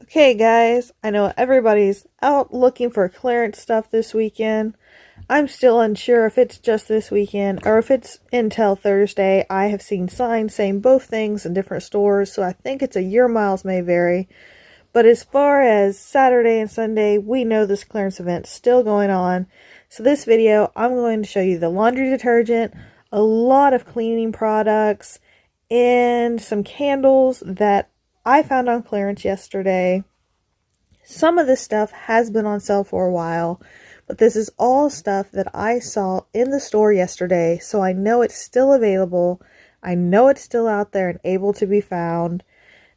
Okay, guys, I know everybody's out looking for clearance stuff this weekend. I'm still unsure if it's just this weekend or if it's until Thursday. I have seen signs saying both things in different stores, so I think it's a year miles may vary. But as far as Saturday and Sunday, we know this clearance event's still going on. So this video, I'm going to show you the laundry detergent, a lot of cleaning products, and some candles that I found on clearance yesterday. Some of this stuff has been on sale for a while, but this is all stuff that I saw in the store yesterday, so I know it's still available. I know it's still out there and able to be found.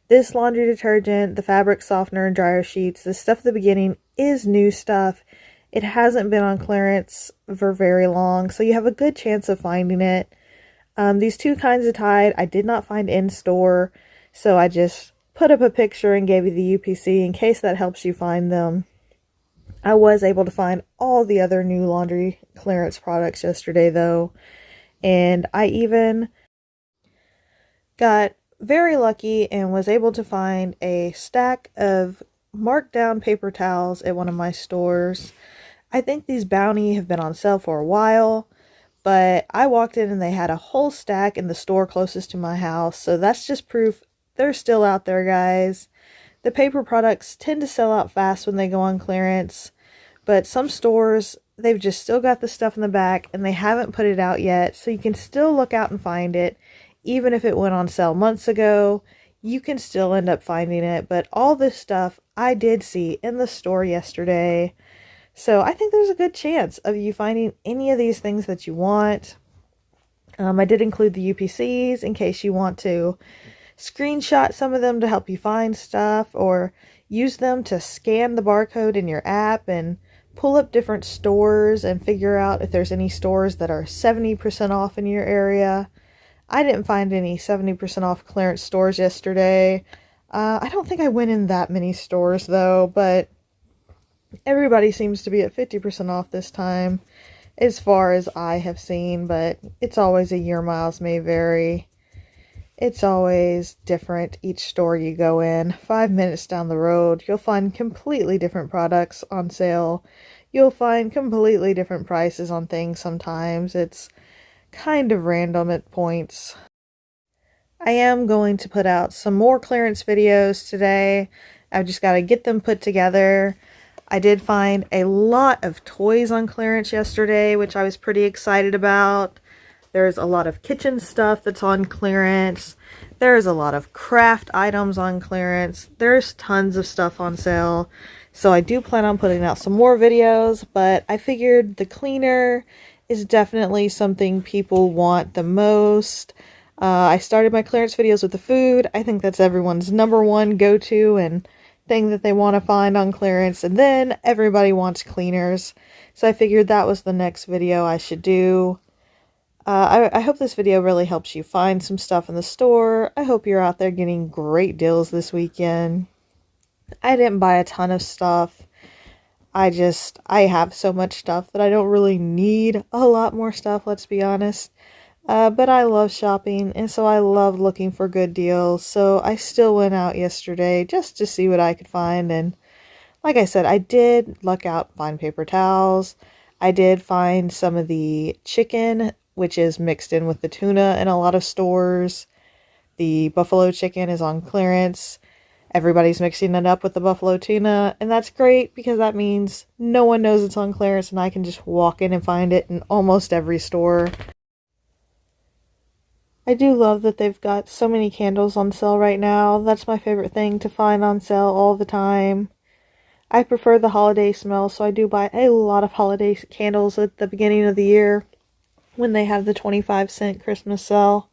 This laundry detergent, the fabric softener and dryer sheets, the stuff at the beginning is new stuff. It hasn't been on clearance for very long, so you have a good chance of finding it. These two kinds of Tide I did not find in store, so I just put up a picture and gave you the UPC in case that helps you find them. I was able to find all the other new laundry clearance products yesterday though, and I even got very lucky and was able to find a stack of marked down paper towels at one of my stores. I think these Bounty have been on sale for a while, but I walked in and they had a whole stack in the store closest to my house, so that's just proof they're still out there, guys. The paper products tend to sell out fast when they go on clearance, but some stores, they've just still got the stuff in the back and they haven't put it out yet, so you can still look out and find it. Even if it went on sale months ago, you can still end up finding it, but all this stuff I did see in the store yesterday. So I think there's a good chance of you finding any of these things that you want. I did include the UPCs in case you want to screenshot some of them to help you find stuff, or use them to scan the barcode in your app and pull up different stores and figure out if there's any stores that are 70% off in your area. I didn't find any 70% off clearance stores yesterday. I don't think I went in that many stores though, but everybody seems to be at 50% off this time as far as I have seen, but it's always a year miles may vary. It's always different each store you go in. 5 minutes down the road, you'll find completely different products on sale. You'll find completely different prices on things sometimes. It's kind of random at points. I am going to put out some more clearance videos today. I've just got to get them put together. I did find a lot of toys on clearance yesterday, which I was pretty excited about. There's a lot of kitchen stuff that's on clearance. There's a lot of craft items on clearance. There's tons of stuff on sale. So I do plan on putting out some more videos, but I figured the cleaner is definitely something people want the most. I started my clearance videos with the food. I think that's everyone's number one go-to and thing that they want to find on clearance. And then everybody wants cleaners. So I figured that was the next video I should do. I hope this video really helps you find some stuff in the store. I hope you're out there getting great deals this weekend. I didn't buy a ton of stuff. I have so much stuff that I don't really need a lot more stuff, let's be honest. But I love shopping, and so I love looking for good deals. So I still went out yesterday just to see what I could find. And like I said, I did luck out and find paper towels. I did find some of the chicken, which is mixed in with the tuna in a lot of stores. The buffalo chicken is on clearance. Everybody's mixing it up with the buffalo tuna, and that's great because that means no one knows it's on clearance and I can just walk in and find it in almost every store. I do love that they've got so many candles on sale right now. That's my favorite thing to find on sale all the time. I prefer the holiday smell, so I do buy a lot of holiday candles at the beginning of the year when they have the 25-cent Christmas sale.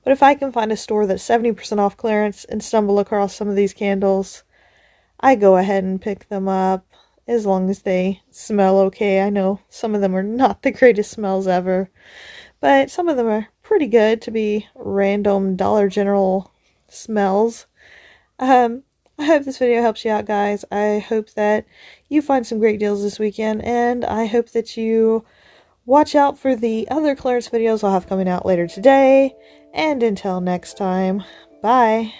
But if I can find a store that's 70% off clearance and stumble across some of these candles, I go ahead and pick them up as long as they smell okay. I know some of them are not the greatest smells ever, but some of them are pretty good to be random Dollar General smells. I hope this video helps you out, guys. I hope that you find some great deals this weekend, and I hope that you watch out for the other clearance videos I'll have coming out later today. And until next time, bye!